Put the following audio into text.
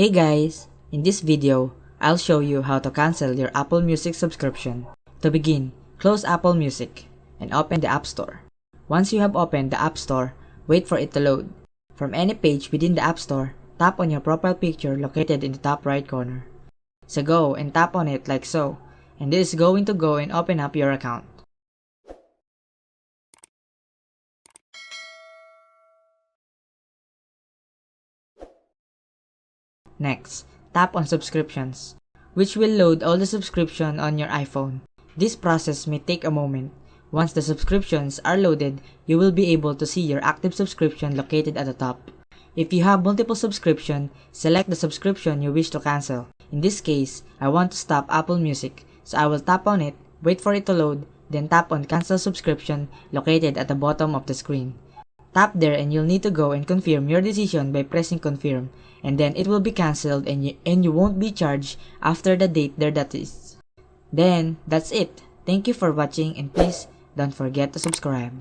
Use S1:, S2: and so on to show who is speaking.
S1: Hey guys! In this video, I'll show you how to cancel your Apple Music subscription. To begin, close Apple Music and open the App Store. Once you have opened the App Store, wait for it to load. From any page within the App Store, tap on your profile picture located in the top right corner. So go and tap on it like so, and this is going to go and open up your account. Next, tap on Subscriptions, which will load all the subscription on your iPhone. This process may take a moment. Once the subscriptions are loaded, you will be able to see your active subscription located at the top. If you have multiple subscription, select the subscription you wish to cancel. In this case, I want to stop Apple Music, so I will tap on it, wait for it to load, then tap on Cancel Subscription located at the bottom of the screen. Tap there and you'll need to go and confirm your decision by pressing confirm, and then it will be cancelled and you won't be charged after the date there that is. Then, that's it. Thank you for watching and please don't forget to subscribe.